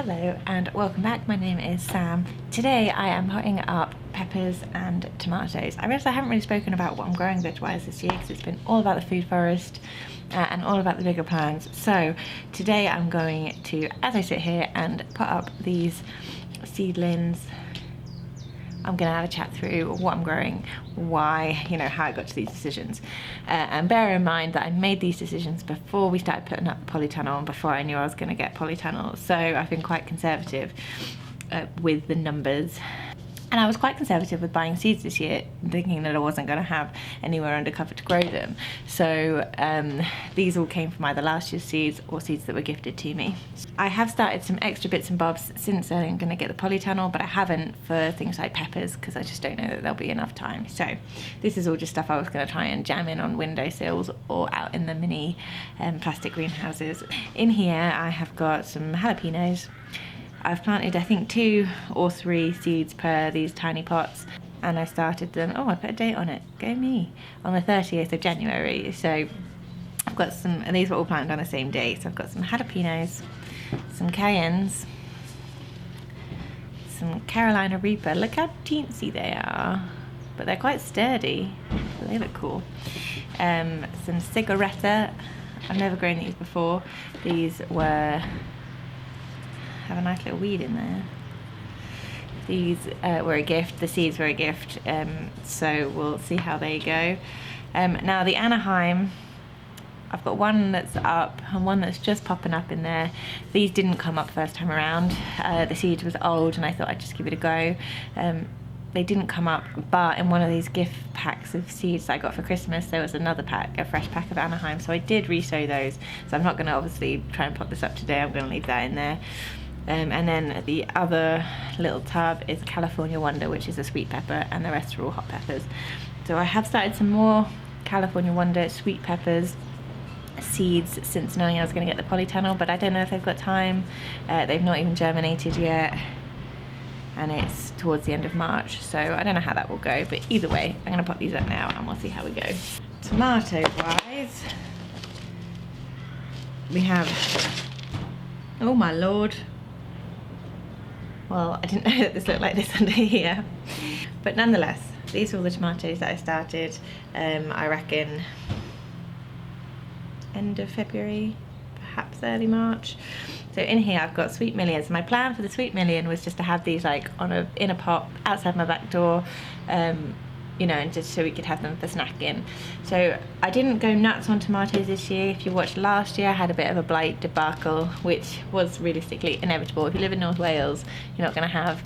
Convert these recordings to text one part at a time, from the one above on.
Hello and welcome back. My name is Sam. Today I am potting up peppers and tomatoes. I realise I haven't really spoken about what I'm growing veg-wise this year because it's been all about the food forest and all about the bigger plans. So today I'm going to, as I sit here, and put up these seedlings. I'm going to have a chat through what I'm growing, why, how I got to these decisions. And bear in mind that I made these decisions before we started putting up Polytunnel and before I knew I was going to get Polytunnel. So I've been quite conservative with the numbers. And I was quite conservative with buying seeds this year, thinking that I wasn't going to have anywhere under cover to grow them. So these all came from either last year's seeds or seeds that were gifted to me. I have started some extra bits and bobs since I'm going to get the Polytunnel, but I haven't for things like peppers because I just don't know that there'll be enough time. So this is all just stuff I was going to try and jam in on windowsills or out in the mini plastic greenhouses. In here I have got some jalapenos. I've planted I think 2 or 3 seeds per these tiny pots, and I started them, I put a date on it, go me, on the 30th of January. So I've got some, and these were all planted on the same day, so I've got some jalapenos, some Cayennes, some Carolina Reaper. Look how teensy they are, but they're quite sturdy, so they look cool. Some Sigaretta. I've never grown these before. These have a nice little weed in there. These were a gift, the seeds were a gift, so we'll see how they go. Now the Anaheim, I've got one that's up and one that's just popping up in there. These didn't come up first time around. The seed was old and I thought I'd just give it a go. They didn't come up, but in one of these gift packs of seeds that I got for Christmas, there was another pack, a fresh pack of Anaheim, so I did re-sow those. So I'm not going to obviously try and pop this up today, I'm going to leave that in there. And then the other little tub is California Wonder, which is a sweet pepper, and the rest are all hot peppers. So I have started some more California Wonder sweet peppers seeds since knowing I was going to get the Polytunnel, but I don't know if they've got time. They've not even germinated yet, and it's towards the end of March, so I don't know how that will go, but either way I'm going to pop these up now and we'll see how we go. Tomato wise, we have, oh my lord, well, I didn't know that this looked like this under here. But nonetheless, these are all the tomatoes that I started, I reckon, end of February, perhaps early March. So in here I've got sweet millions. My plan for the sweet million was just to have these like in a pot outside my back door, and just so we could have them for snacking. So I didn't go nuts on tomatoes this year. If you watched last year, I had a bit of a blight debacle, which was realistically inevitable. If you live in North Wales, you're not going to have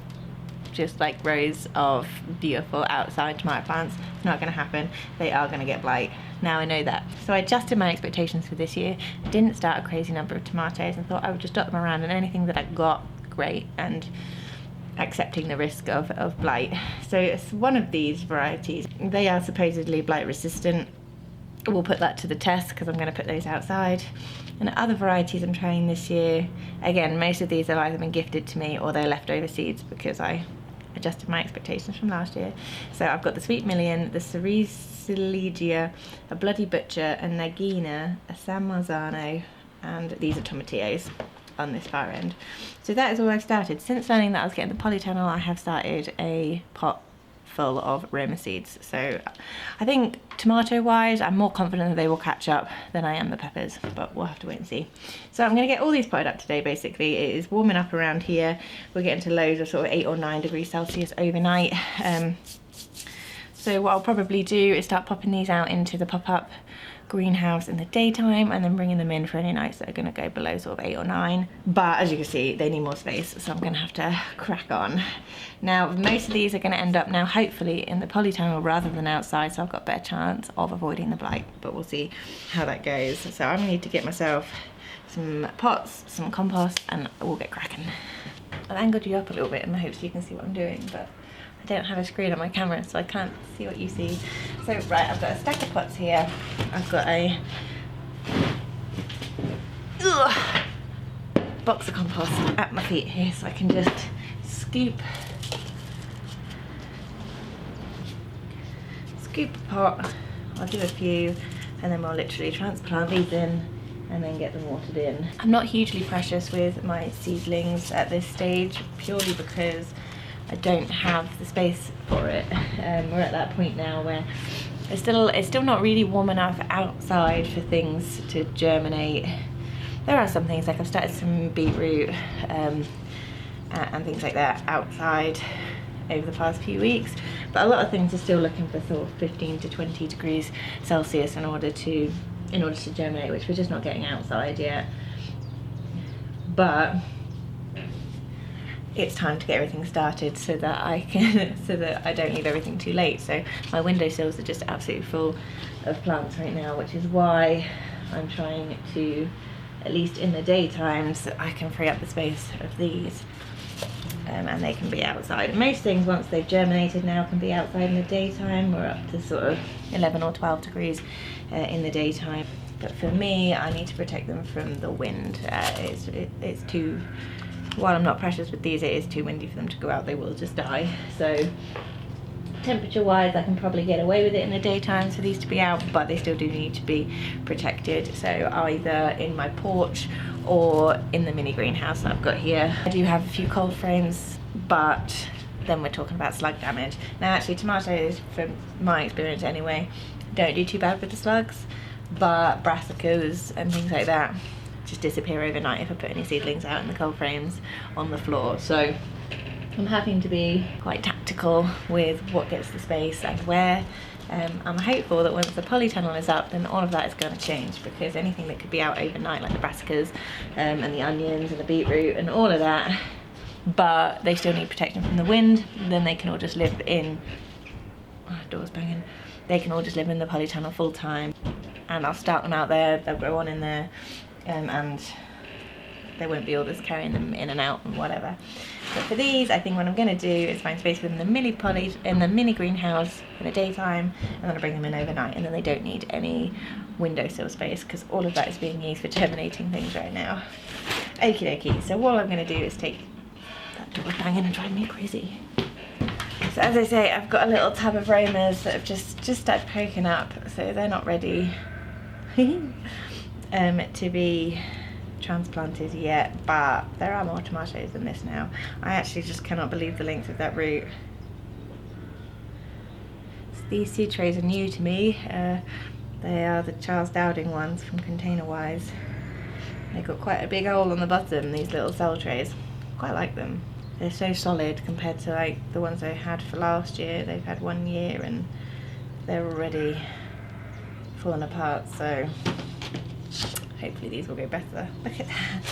just like rows of beautiful outside tomato plants. It's not going to happen. They are going to get blight. Now I know that. So I adjusted my expectations for this year. Didn't start a crazy number of tomatoes and thought I would just dot them around, and anything that I got, great, and accepting the risk of blight. So it's one of these varieties. They are supposedly blight resistant. We'll put that to the test because I'm going to put those outside. And other varieties I'm trying this year, again, most of these have either been gifted to me or they're leftover seeds because I adjusted my expectations from last year. So I've got the Sweet Million, the Cerise, a Bloody Butcher, a Nagina, a San Marzano, and these are tomatillos on this far end. So that is all I've started. Since learning that I was getting the Polytunnel, I have started a pot full of Roma seeds. So I think tomato wise I'm more confident that they will catch up than I am the peppers, but we'll have to wait and see. So I'm going to get all these potted up today. Basically it is warming up around here. We're getting to lows of sort of 8 or 9 degrees Celsius overnight. So what I'll probably do is start popping these out into the pop-up greenhouse in the daytime and then bringing them in for any nights that are going to go below sort of 8 or 9. But as you can see, they need more space, so I'm going to have to crack on. Now most of these are going to end up now hopefully in the Polytunnel rather than outside, so I've got a better chance of avoiding the blight, but we'll see how that goes. So I'm going to need to get myself some pots, some compost, and we'll get cracking. I've angled you up a little bit in the hopes you can see what I'm doing, but I don't have a screen on my camera, so I can't see what you see. So right, I've got a stack of pots here. I've got a box of compost at my feet here, so I can just scoop a pot. I'll do a few, and then we'll literally transplant these in and then get them watered in. I'm not hugely precious with my seedlings at this stage, purely because I don't have the space for it. We're at that point now where it's still not really warm enough outside for things to germinate. There are some things, like I've started some beetroot and things like that outside over the past few weeks, but a lot of things are still looking for sort of 15 to 20 degrees Celsius in order to germinate, which we're just not getting outside yet. But it's time to get everything started so that I don't leave everything too late. So my windowsills are just absolutely full of plants right now, which is why I'm trying to, at least in the daytimes, I can free up the space of these, and they can be outside. And most things, once they've germinated now, can be outside in the daytime. We're up to sort of 11 or 12 degrees in the daytime. But for me, I need to protect them from the wind. It's too, while I'm not precious with these, it is too windy for them to go out. They will just die. So temperature wise, I can probably get away with it in the daytime for these to be out, but they still do need to be protected. So either in my porch or in the mini greenhouse that I've got here. I do have a few cold frames, but then we're talking about slug damage. Now actually tomatoes, from my experience anyway, don't do too bad with the slugs, but brassicas and things like that just disappear overnight if I put any seedlings out in the cold frames on the floor. So I'm having to be quite tactical with what gets the space and where. I'm hopeful that once the polytunnel is up, then all of that is going to change, because anything that could be out overnight, like the brassicas and the onions and the beetroot and all of that, but they still need protection from the wind, then they can all just live in, doors banging, they can all just live in the polytunnel full time, and I'll start them out there, they'll grow on in there, and there won't be all this carrying them in and out and whatever. But for these, I think what I'm going to do is find space within the mini greenhouse in the daytime, and then I bring them in overnight, and then they don't need any windowsill space, because all of that is being used for germinating things right now. Okie dokie, so what I'm going to do is take that door banging and drive me crazy. So as I say, I've got a little tub of Romas that have just started poking up, so they're not ready to be transplanted yet, but there are more tomatoes than this now. I actually just cannot believe the length of that root. So these seed trays are new to me. They are the Charles Dowding ones from Container Wise. They've got quite a big hole on the bottom, these little cell trays. Quite like them. They're so solid compared to like the ones I had for last year. They've had 1 year and they're already falling apart, so hopefully these will go better. Look at that.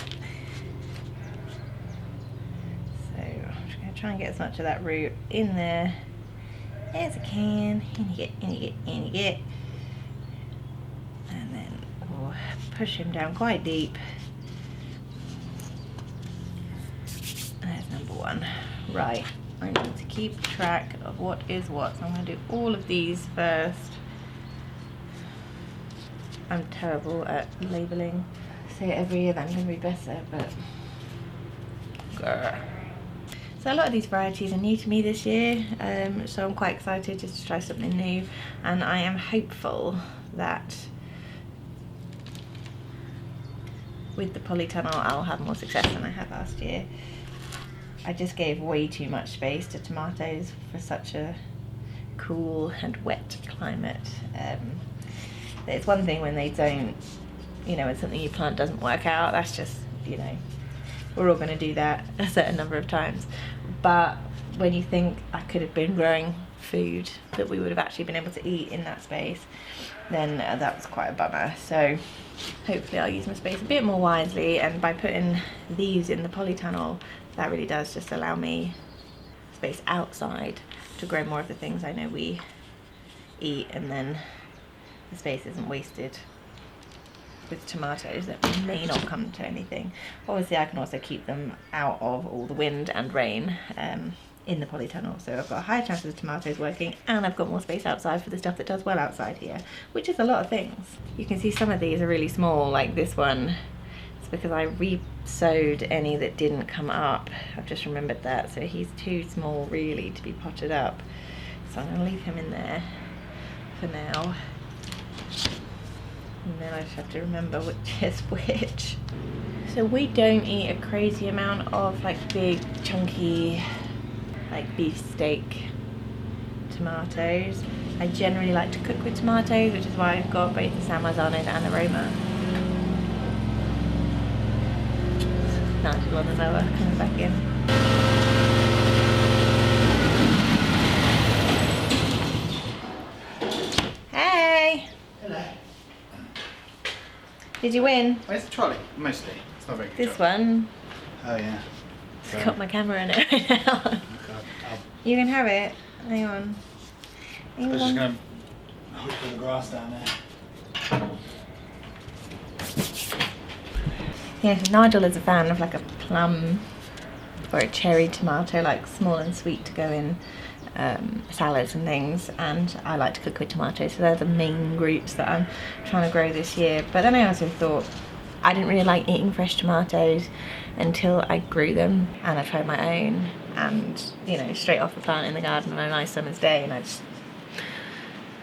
So I'm just going to try and get as much of that root in there as I can. In you get. And then we'll push him down quite deep. There's number one. Right, I need to keep track of what is what. So I'm going to do all of these first. I'm terrible at labelling. Say it every year that I'm going to be better, but grr. So a lot of these varieties are new to me this year, so I'm quite excited just to try something new, and I am hopeful that with the polytunnel I'll have more success than I had last year. I just gave way too much space to tomatoes for such a cool and wet climate. It's one thing when they don't, when something you plant doesn't work out, that's just, we're all going to do that a certain number of times. But when you think I could have been growing food that we would have actually been able to eat in that space, then that was quite a bummer. So hopefully I'll use my space a bit more wisely, and by putting these in the polytunnel, that really does just allow me space outside to grow more of the things I know we eat, and then the space isn't wasted with tomatoes that may not come to anything. Obviously I can also keep them out of all the wind and rain in the polytunnel, so I've got a higher chance of the tomatoes working, and I've got more space outside for the stuff that does well outside here, which is a lot of things. You can see some of these are really small, like this one. It's because I re-sowed any that didn't come up. I've just remembered that, so he's too small really to be potted up, so I'm going to leave him in there for now. And then I just have to remember which is which. So we don't eat a crazy amount of like big chunky like beefsteak tomatoes. I generally like to cook with tomatoes, which is why I've got both the San Marzanos and the Roma. Nice one, Noah coming back in. Hey! Hello. Did you win? Where's the trolley? Mostly. It's not very good. This one. Oh yeah. It's got my camera in it right now. You can have it. Hang on. I was just going to hook all the grass down there. Yeah, Nigel is a fan of like a plum or a cherry tomato, like small and sweet to go in salads and things, and I like to cook with tomatoes, so they're the main groups that I'm trying to grow this year. But then I also thought I didn't really like eating fresh tomatoes until I grew them and I tried my own, and you know, straight off the plant in the garden on a nice summer's day, and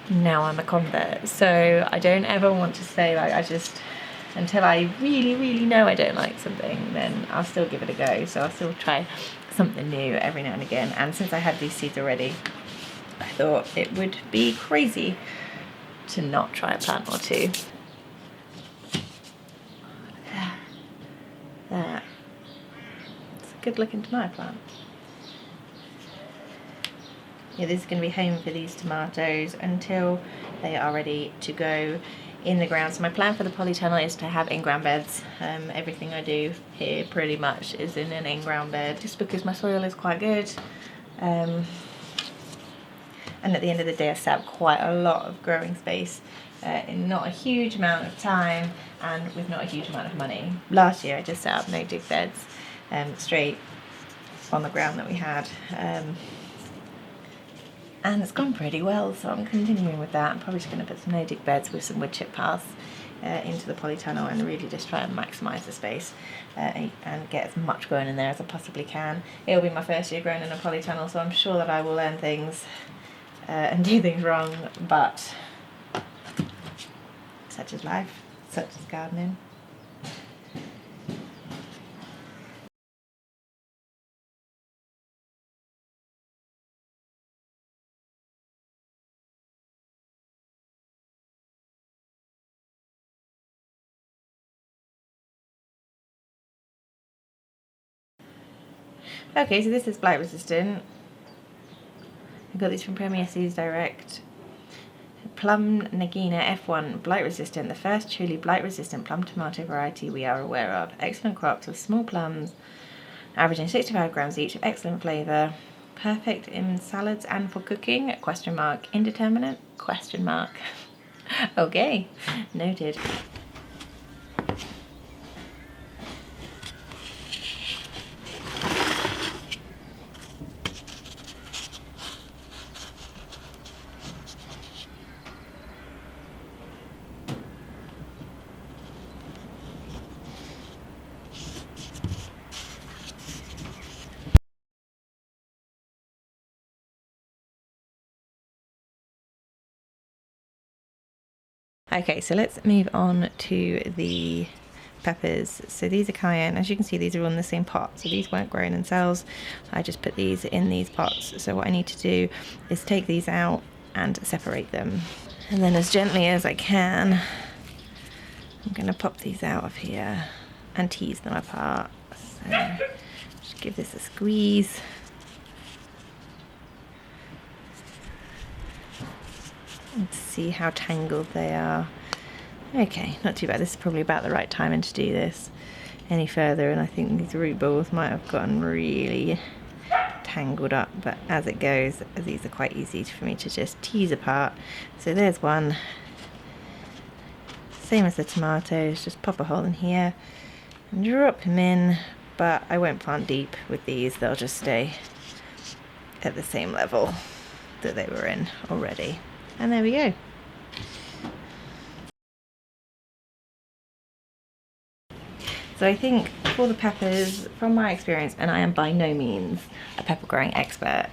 now I'm a convert. So I don't ever want to say like until I really know I don't like something, then I'll still give it a go. So I'll still try something new every now and again. And since I had these seeds already, I thought it would be crazy to not try a plant or two. That. It's a good looking tomato plant. Yeah, this is going to be home for these tomatoes until they are ready to go in the ground. So my plan for the polytunnel is to have in-ground beds. Everything I do here pretty much is in an in-ground bed, just because my soil is quite good. And at the end of the day I set up quite a lot of growing space in not a huge amount of time and with not a huge amount of money. Last year I just set up no dig beds straight on the ground that we had. And it's gone pretty well, so I'm continuing with that. I'm probably just going to put some no-dig beds with some wood chip paths into the polytunnel and really just try and maximise the space and get as much growing in there as I possibly can. It'll be my first year growing in a polytunnel, so I'm sure that I will learn things and do things wrong, but such is life, such is gardening. Okay, so this is blight resistant. I got these from Premier Seeds Direct. Plum Nagina F1, blight resistant, the first truly blight resistant plum tomato variety we are aware of. Excellent crops of small plums, averaging 65 grams each, of excellent flavour. Perfect in salads and for cooking? Question mark. Indeterminate? Question mark. Okay, noted. Okay, so let's move on to the peppers. So these are Cayenne. As you can see, these are all in the same pot. So these weren't grown in cells. I just put these in these pots. So what I need to do is take these out and separate them. And then as gently as I can, I'm going to pop these out of here and tease them apart. So just give this a squeeze. Let's see how tangled they are. Okay, not too bad. This is probably about the right timing to do this any further, and I think these root balls might have gotten really tangled up, but as it goes, these are quite easy for me to just tease apart. So there's one. Same as the tomatoes, just pop a hole in here and drop them in, but I won't plant deep with these. They'll just stay at the same level that they were in already. And there we go. So I think for the peppers, from my experience, and I am by no means a pepper growing expert,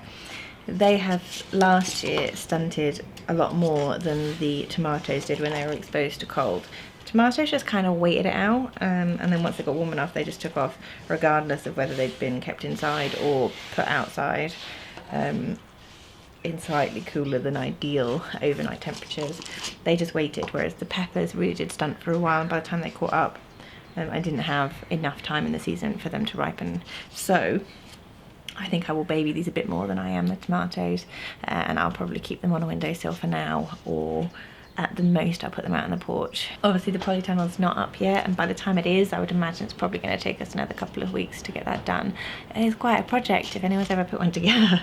they have last year stunted a lot more than the tomatoes did when they were exposed to cold. Tomatoes just kind of waited it out, and then once they got warm enough, they just took off, regardless of whether they'd been kept inside or put outside in slightly cooler than ideal overnight temperatures. They just waited, whereas the peppers really did stunt for a while, and by the time they caught up, I didn't have enough time in the season for them to ripen. So I think I will baby these a bit more than I am the tomatoes, and I'll probably keep them on a windowsill for now, or at the most I'll put them out on the porch. Obviously the polytunnel's not up yet, and by the time it is, I would imagine it's probably going to take us another couple of weeks to get that done. And it's quite a project if anyone's ever put one together.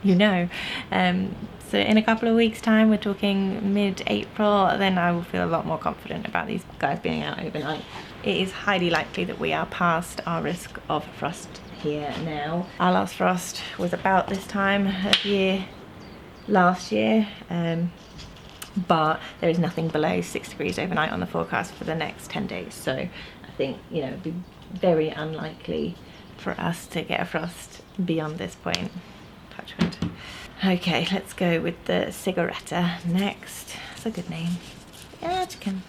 You know. So in a couple of weeks time, we're talking mid-April, then I will feel a lot more confident about these guys being out overnight. It is highly likely that we are past our risk of frost here now. Our last frost was about this time of year last year, but there is nothing below 6 degrees overnight on the forecast for the next 10 days. So I think, you know, it'd be very unlikely for us to get a frost beyond this point. Touch wood. Okay, let's go with the Sigaretta next. That's a good name. Yeah, chicken.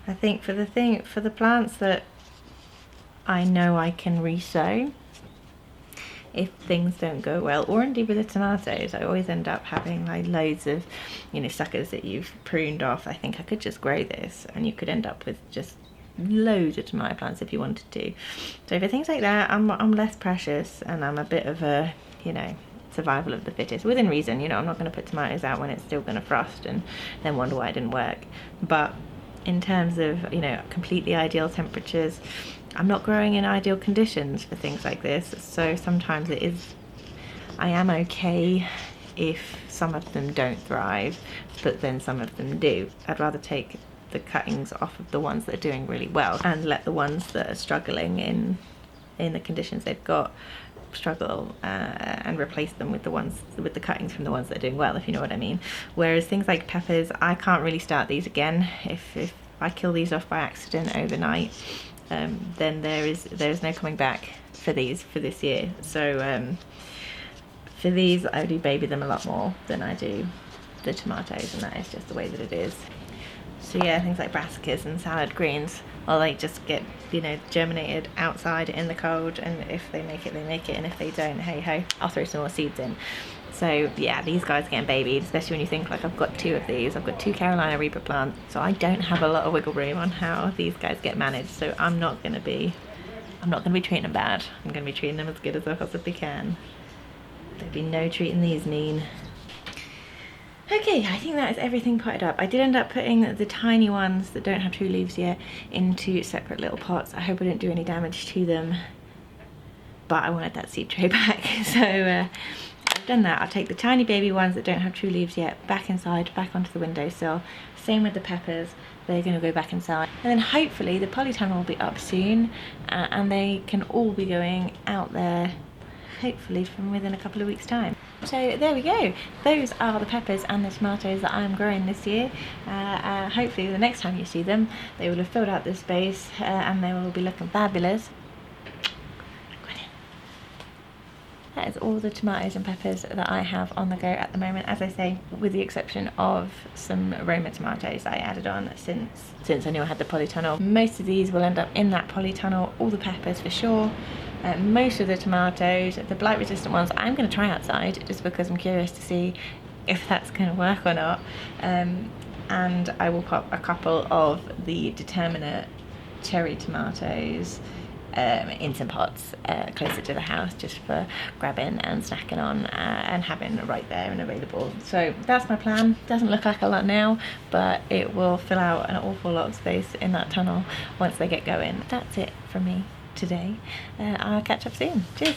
I think for the plants that I know I can resow, if things don't go well, or indeed with the tomatoes, I always end up having like loads of, you know, suckers that you've pruned off. I think I could just grow this, and you could end up with just loads of tomato plants if you wanted to. So for things like that, I'm less precious, and I'm a bit of a, you know, survival of the fittest, within reason. You know, I'm not going to put tomatoes out when it's still going to frost and then wonder why it didn't work. But in terms of, you know, completely ideal temperatures, I'm not growing in ideal conditions for things like this. So sometimes I am okay if some of them don't thrive, but then some of them do. I'd rather take the cuttings off of the ones that are doing really well and let the ones that are struggling in the conditions they've got struggle, and replace them with the cuttings from the ones that are doing well, if you know what I mean. Whereas things like peppers, I can't really start these again. If I kill these off by accident overnight, then there is no coming back for these for this year. So for these, I do baby them a lot more than I do the tomatoes, and that is just the way that it is. So yeah, things like brassicas and salad greens, well, they just get, you know, germinated outside in the cold, and if they make it, they make it, and if they don't, hey ho, I'll throw some more seeds in. So yeah, these guys are getting babied, especially when you think, like, I've got 2 of these. I've got 2 Carolina Reaper plants, so I don't have a lot of wiggle room on how these guys get managed. So I'm not gonna be treating them bad. I'm gonna be treating them as good as I possibly can. There'd be no treating these mean. Okay, I think that is everything potted up. I did end up putting the tiny ones that don't have true leaves yet into separate little pots. I hope I didn't do any damage to them, but I wanted that seed tray back. So I've done that. I'll take the tiny baby ones that don't have true leaves yet back inside, back onto the windowsill. Same with the peppers. They're going to go back inside. And then hopefully the polytunnel will be up soon, and they can all be going out there hopefully from within a couple of weeks' time. So there we go. Those are the peppers and the tomatoes that I'm growing this year. Hopefully the next time you see them, they will have filled out this space, and they will be looking fabulous. That is all the tomatoes and peppers that I have on the go at the moment, as I say, with the exception of some Roma tomatoes I added on since I knew I had the polytunnel. Most of these will end up in that polytunnel, all the peppers for sure. Most of the tomatoes, the blight resistant ones, I'm going to try outside just because I'm curious to see if that's going to work or not. And I will pop a couple of the determinate cherry tomatoes in some pots closer to the house, just for grabbing and snacking on, and having right there and available. So that's my plan. Doesn't look like a lot now, but it will fill out an awful lot of space in that tunnel once they get going. That's it from me today. I'll catch up soon. Cheers.